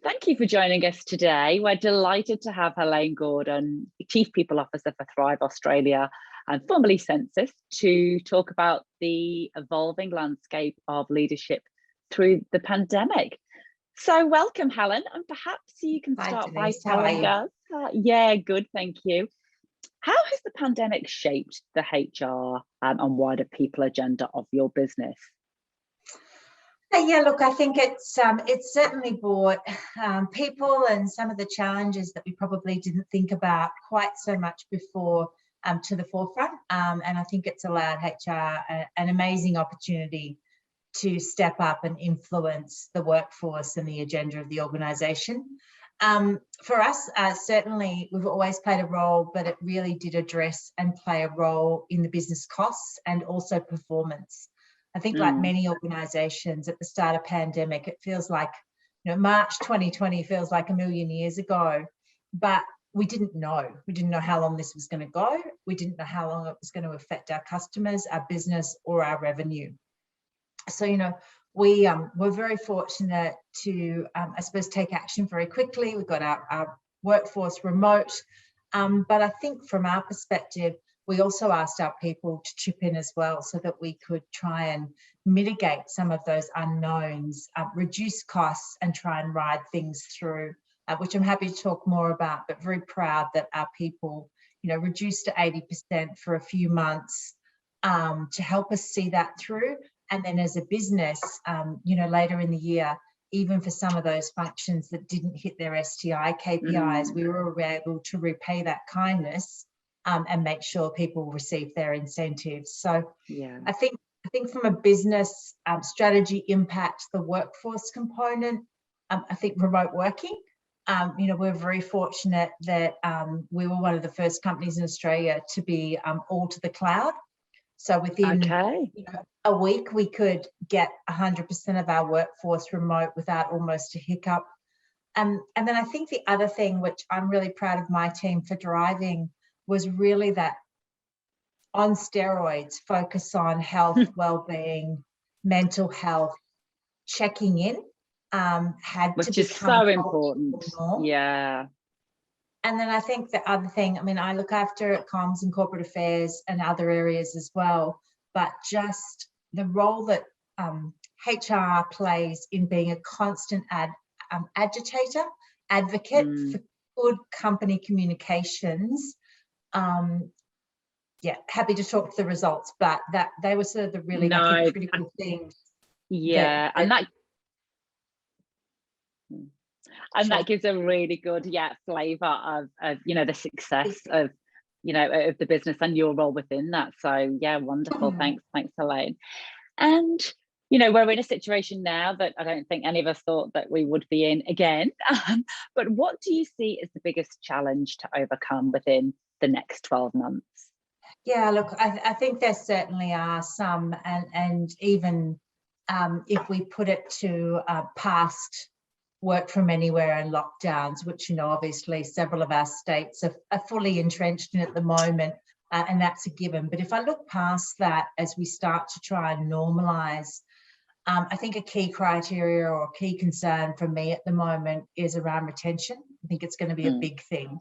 Thank you for joining us today. We're delighted to have Helene Gordon, Chief People Officer for Thryv Australia and formerly Census, to talk about the evolving landscape of leadership through the pandemic. So welcome, Helen, and perhaps you can start by telling us. Yeah, good, thank you. How has the pandemic shaped the HR and wider people agenda of your business? Yeah, look, I think it's certainly brought people and some of the challenges that we probably didn't think about quite so much before to the forefront. And I think it's allowed HR an amazing opportunity to step up and influence the workforce and the agenda of the organisation. For us, certainly, we've always played a role, but it really did address and play a role in the business costs and also performance. I think like many organisations at the start of pandemic, it feels like, March 2020 feels like a million years ago, but we didn't know. We didn't know how long this was going to go. We didn't know how long it was going to affect our customers, our business, or our revenue. So, we're very fortunate to, I suppose, take action very quickly. We've got our workforce remote, but I think from our perspective, we also asked our people to chip in as well so that we could try and mitigate some of those unknowns, reduce costs and try and ride things through, which I'm happy to talk more about, but very proud that our people, reduced to 80% for a few months to help us see that through. And then as a business, later in the year, even for some of those functions that didn't hit their STI KPIs, we were able to repay that kindness and make sure people receive their incentives. So yeah, I think from a business strategy impact, the workforce component, I think remote working, we're very fortunate that we were one of the first companies in Australia to be all to the cloud. So within a week, we could get 100% of our workforce remote without almost a hiccup. And then I think the other thing, which I'm really proud of my team for driving, was really that on steroids focus on health, well-being, mental health, checking in, which is so important. Yeah. And then I think the other thing, I look after comms and corporate affairs and other areas as well, but just the role that HR plays in being a constant agitator, advocate for good company communications. Happy to talk to the results, but that they were sort of the really critical things. Yeah, that gives a really good flavour of the success of of the business and your role within that. So yeah, wonderful. Thanks Helene. And we're in a situation now that I don't think any of us thought that we would be in again. But what do you see as the biggest challenge to overcome within the next 12 months? Yeah, look, I think there certainly are some, and even if we put it to past work from anywhere and lockdowns, which obviously several of our states are fully entrenched in at the moment, and that's a given. But if I look past that, as we start to try and normalise, I think a key criteria or key concern for me at the moment is around retention. I think it's going to be a big thing.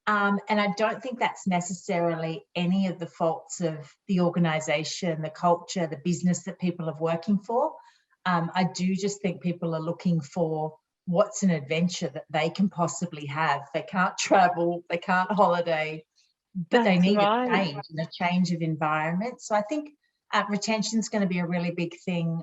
And I don't think that's necessarily any of the faults of the organisation, the culture, the business that people are working for. I do just think people are looking for what's an adventure that they can possibly have. They can't travel, they can't holiday, but they need a change and a change of environment. So I think retention is going to be a really big thing.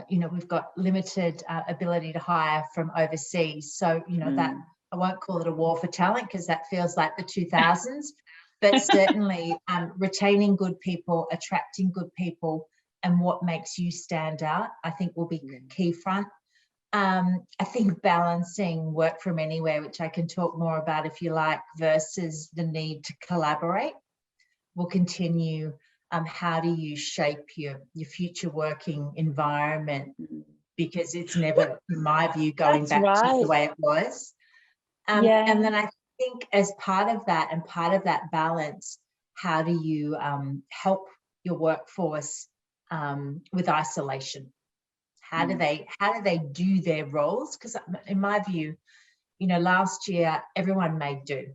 We've got limited ability to hire from overseas. So, that I won't call it a war for talent because that feels like the 2000s, but certainly retaining good people, attracting good people, and what makes you stand out, I think will be key front. I think balancing work from anywhere, which I can talk more about if you like, versus the need to collaborate will continue. How do you shape your future working environment? Because it's never, in my view, going back to the way it was. And then I think as part of that and part of that balance, how do you help your workforce with isolation. How do they do their roles? Because in my view, you know, last year everyone made do.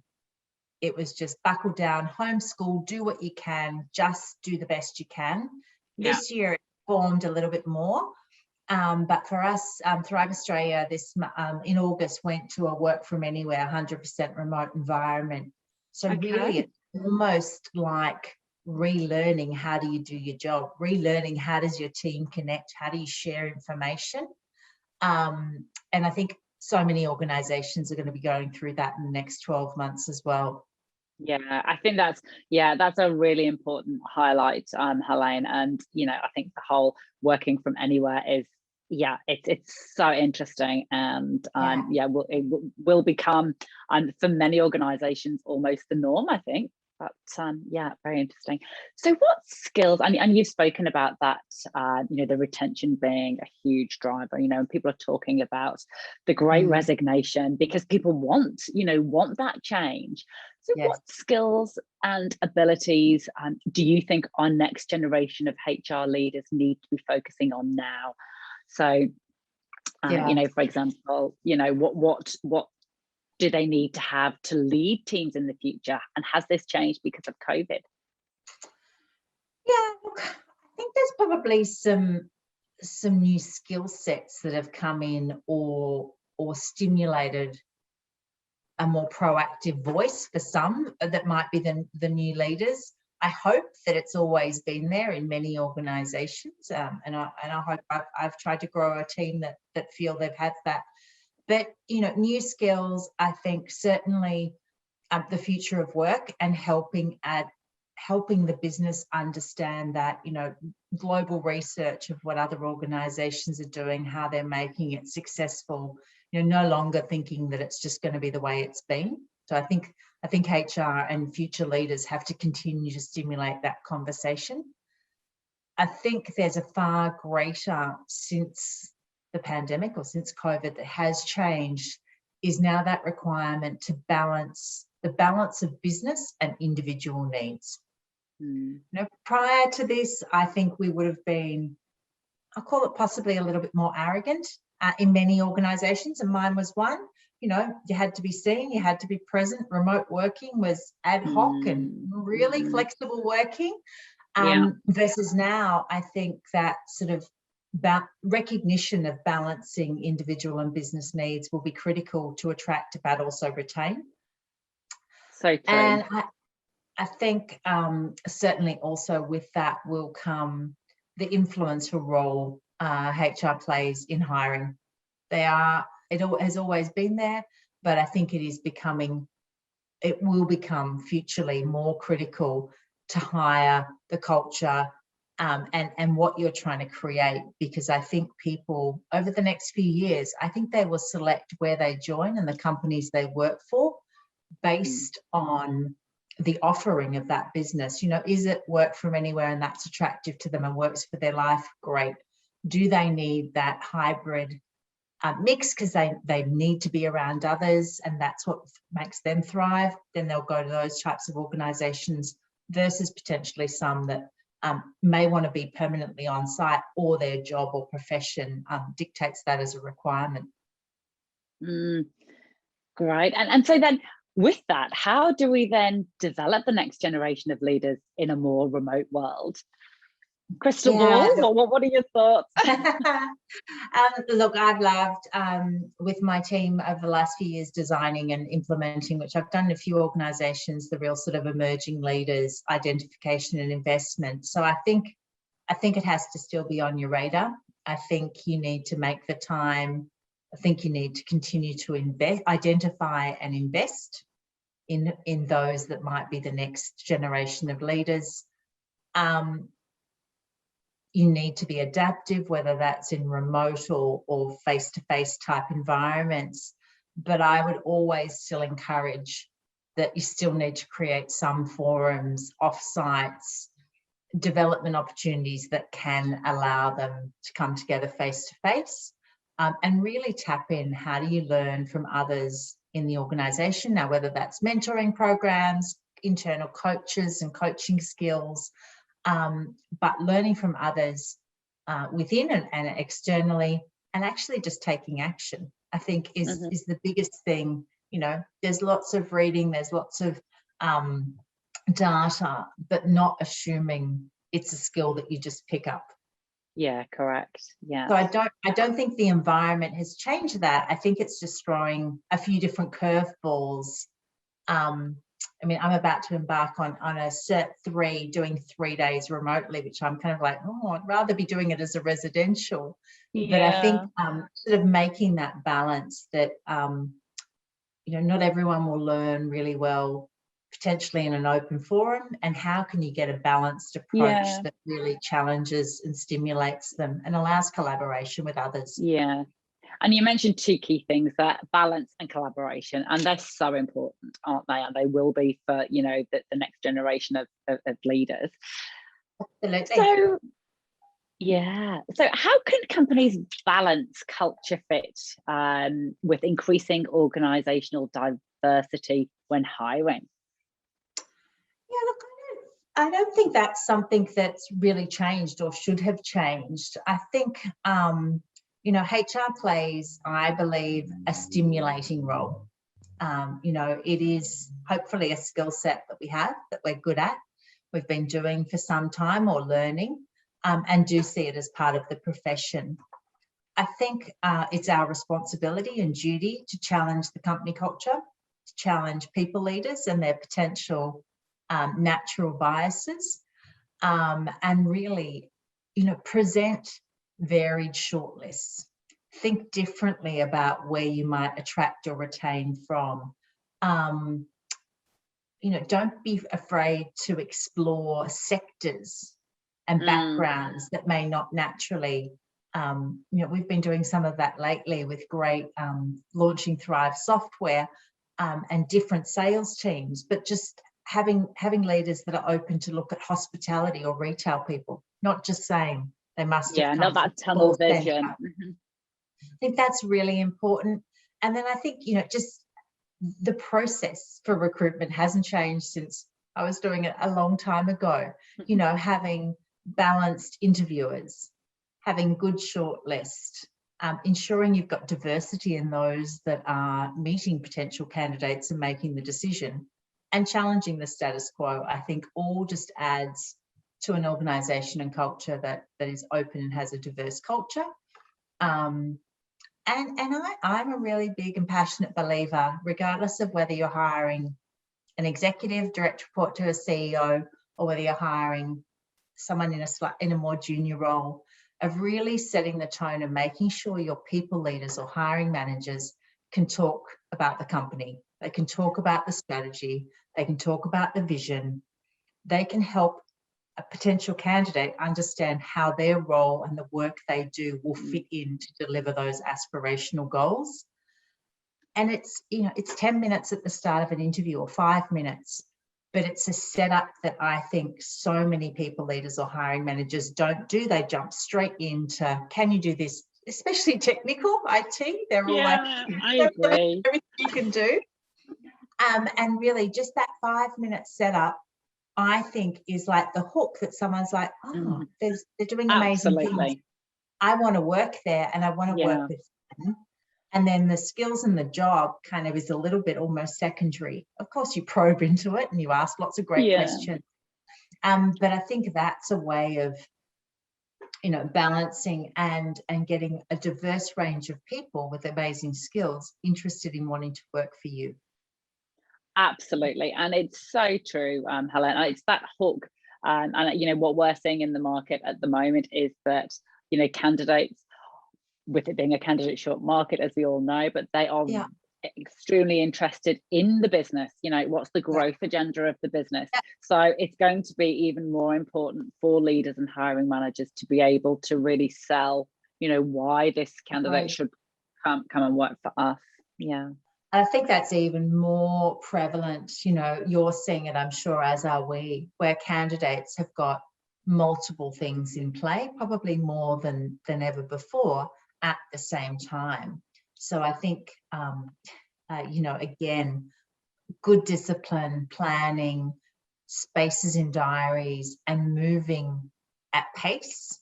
It was just buckle down, homeschool, do what you can, just do the best you can. Yeah. This year it formed a little bit more. But for us, Thryv Australia in August went to a work from anywhere, 100% remote environment. So really it's almost like relearning how do you do your job, relearning how does your team connect, how do you share information. And I think so many organisations are going to be going through that in the next 12 months as well. Yeah, I think that's a really important highlight, Helene. And you know, I think the whole working from anywhere is, it's so interesting, and it will become, for many organisations, almost the norm, I think. But very interesting. So what skills, and you've spoken about that, you know, the retention being a huge driver, you know, and people are talking about the great resignation because people want that change. So what skills and abilities do you think our next generation of HR leaders need to be focusing on now? So, you know, for example, you know, what do they need to have to lead teams in the future? And has this changed because of COVID? Yeah, look, I think there's probably some new skill sets that have come in or stimulated a more proactive voice for some that might be the new leaders. I hope that it's always been there in many organisations, and I hope I've tried to grow a team that feel they've had that. But you know, new skills, I think certainly the future of work and helping the business understand that, you know, global research of what other organisations are doing, how they're making it successful. You know, no longer thinking that it's just going to be the way it's been. So I think HR and future leaders have to continue to stimulate that conversation. I think there's a far greater, since the pandemic or since COVID, that has changed, is now that requirement to balance of business and individual needs. You know, prior to this, I think we would have been, I'll call it possibly a little bit more arrogant in many organisations, and mine was one. You know, you had to be seen, you had to be present. Remote working was ad hoc and really flexible working. Versus now, I think that sort of recognition of balancing individual and business needs will be critical to attract but also retain. So true. And I think certainly also with that will come the influential role HR plays in hiring. It has always been there, but I think it will become futurely more critical to hire the culture and what you're trying to create, because I think people over the next few years, I think they will select where they join and the companies they work for based on the offering of that business. You know, is it work from anywhere and that's attractive to them and works for their life? Great. Do they need that hybrid mix because they need to be around others and that's what makes them thrive? Then they'll go to those types of organisations versus potentially some that may want to be permanently on site, or their job or profession dictates that as a requirement. Great. And so then with that, how do we then develop the next generation of leaders in a more remote world? Crystal ball, what are your thoughts? Look, I've loved with my team over the last few years designing and implementing, which I've done in a few organisations, the real sort of emerging leaders identification and investment. So I think it has to still be on your radar. I think you need to make the time. I think you need to continue to identify and invest in those that might be the next generation of leaders. You need to be adaptive, whether that's in remote or face-to-face type environments. But I would always still encourage that you still need to create some forums, off-sites, development opportunities that can allow them to come together face-to-face and really tap in. How do you learn from others in the organisation? Now, whether that's mentoring programs, internal coaches and coaching skills, but learning from others within and externally, and actually just taking action, I think is the biggest thing. You know, there's lots of reading, there's lots of data, but not assuming it's a skill that you just pick up. Yeah, correct. Yeah. So I don't think the environment has changed that. I think it's just throwing a few different curveballs. I mean, I'm about to embark on a Cert 3, doing 3 days remotely, which I'm kind of like, oh, I'd rather be doing it as a residential. Yeah. But I think sort of making that balance that, you know, not everyone will learn really well, potentially in an open forum, and how can you get a balanced approach that really challenges and stimulates them and allows collaboration with others. Yeah. And you mentioned 2 key things, that balance and collaboration, and they're so important, aren't they? And they will be for, you know, the next generation of leaders. Absolutely. So, yeah. So how can companies balance culture fit with increasing organizational diversity when hiring? Yeah, look, I don't think that's something that's really changed or should have changed. I think, you know, HR plays, I believe, a stimulating role. You know, it is hopefully a skill set that we have, that we're good at, we've been doing for some time or learning, and do see it as part of the profession. I think it's our responsibility and duty to challenge the company culture, to challenge people leaders and their potential natural biases, and really, you know, present varied shortlists. Think differently about where you might attract or retain from. You know, don't be afraid to explore sectors and backgrounds that may not naturally, you know, we've been doing some of that lately with great launching Thryv software and different sales teams, but just having leaders that are open to look at hospitality or retail people, not just saying they must have come not that tunnel vision. I think that's really important. And then I think, you know, just the process for recruitment hasn't changed since I was doing it a long time ago. You know, having balanced interviewers, having good shortlist, ensuring you've got diversity in those that are meeting potential candidates and making the decision, and challenging the status quo, I think all just adds to an organisation and culture that is open and has a diverse culture. And I'm a really big and passionate believer, regardless of whether you're hiring an executive, direct report to a CEO, or whether you're hiring someone in a more junior role, of really setting the tone and making sure your people leaders or hiring managers can talk about the company. They can talk about the strategy. They can talk about the vision. They can help a potential candidate understand how their role and the work they do will fit in to deliver those aspirational goals. And it's, you know, it's 10 minutes at the start of an interview or 5 minutes, but it's a setup that I think so many people leaders or hiring managers don't do. They jump straight into, can you do this? Especially technical IT, they're all like, I agree. Everything you can do. And really just that 5-minute setup, I think, is like the hook that someone's like, oh, they're doing amazing things. I want to work there and I want to work with them. And then the skills and the job kind of is a little bit almost secondary. Of course, you probe into it and you ask lots of great questions. But I think that's a way of, you know, balancing and getting a diverse range of people with amazing skills interested in wanting to work for you. Absolutely. And it's so true, Helene. It's that hook. And, you know, what we're seeing in the market at the moment is that, you know, candidates, with it being a candidate short market, as we all know, but they are extremely interested in the business. You know, what's the growth agenda of the business? So it's going to be even more important for leaders and hiring managers to be able to really sell, you know, why this candidate should come and work for us. Yeah. I think that's even more prevalent. You know, you're seeing it, I'm sure, as are we, where candidates have got multiple things in play, probably more than ever before at the same time. So I think, you know, again, good discipline, planning, spaces in diaries and moving at pace.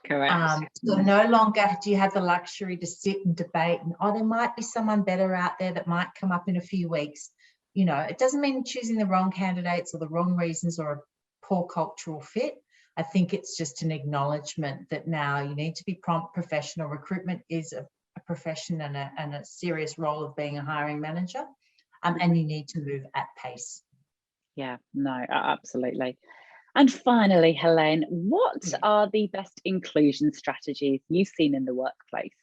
Correct. So no longer do you have the luxury to sit and debate and, oh, there might be someone better out there that might come up in a few weeks. You know, it doesn't mean choosing the wrong candidates or the wrong reasons or a poor cultural fit. I think it's just an acknowledgement that now you need to be prompt, professional. Recruitment is a profession and a serious role of being a hiring manager, and you need to move at pace. Yeah, no, absolutely. And finally, Helene, what are the best inclusion strategies you've seen in the workplace?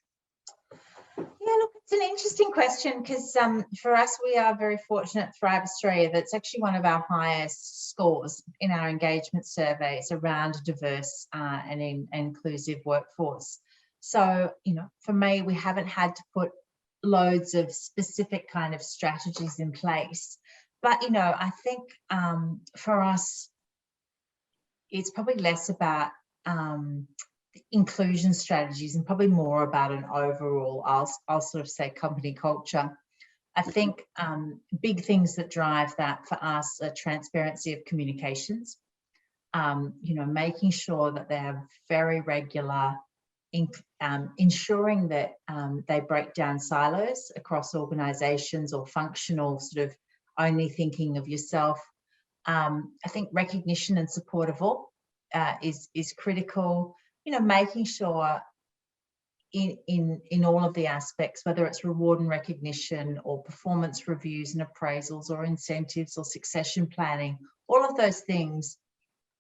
Yeah, look, it's an interesting question because for us, we are very fortunate at Thryv Australia. That's actually one of our highest scores in our engagement surveys around a diverse and inclusive workforce. So, you know, for me, we haven't had to put loads of specific kind of strategies in place. But, you know, I think for us, it's probably less about inclusion strategies and probably more about an overall, I'll sort of say, company culture. I think big things that drive that for us are transparency of communications, you know, making sure that they have very regular, ensuring that they break down silos across organisations or functional sort of only thinking of yourself. I think recognition and support of all is critical. You know, making sure in all of the aspects, whether it's reward and recognition or performance reviews and appraisals or incentives or succession planning, all of those things,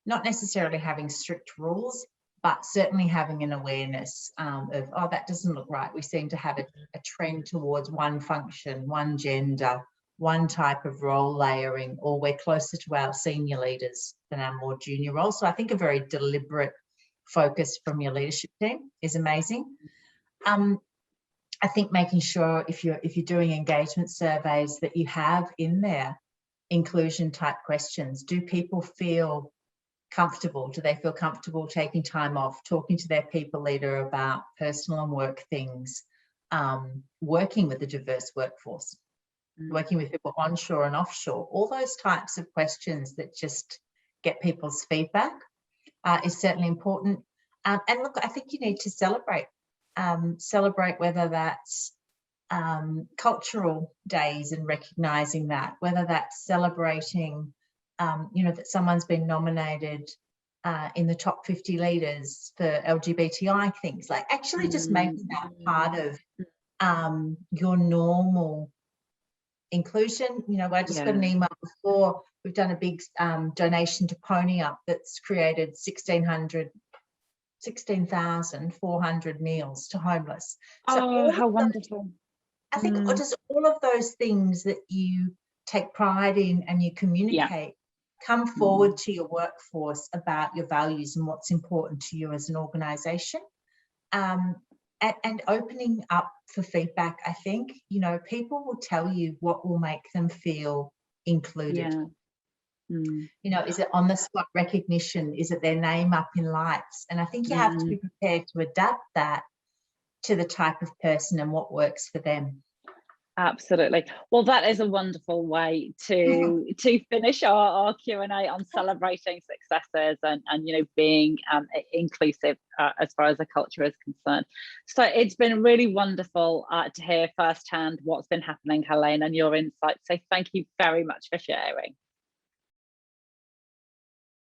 not necessarily having strict rules, but certainly having an awareness of, oh, that doesn't look right. We seem to have a trend towards one function, one gender, one type of role layering, or we're closer to our senior leaders than our more junior roles. So I think a very deliberate focus from your leadership team is amazing. I think making sure if you're doing engagement surveys that you have in there inclusion type questions. Do people feel comfortable? Do they feel comfortable taking time off, talking to their people leader about personal and work things, working with a diverse workforce, working with people onshore and offshore? All those types of questions that just get people's feedback is certainly important. And look, I think you need to celebrate whether that's cultural days and recognising that, whether that's celebrating, you know, that someone's been nominated in the top 50 leaders for LGBTI things, like actually just making that part of your normal inclusion. You know, I just got an email before, we've done a big donation to Pony Up that's created 16,400 meals to homeless. So how wonderful. I think just all of those things that you take pride in and you communicate come forward to your workforce about your values and what's important to you as an organisation. And opening up for feedback. I think, you know, people will tell you what will make them feel included. You know, is it on the spot recognition? Is it their name up in lights? And I think you have to be prepared to adapt that to the type of person and what works for them. Absolutely. Well, that is a wonderful way to finish our Q&A on celebrating successes and you know, being inclusive as far as the culture is concerned. So it's been really wonderful to hear firsthand what's been happening, Helene, and your insights. So thank you very much for sharing.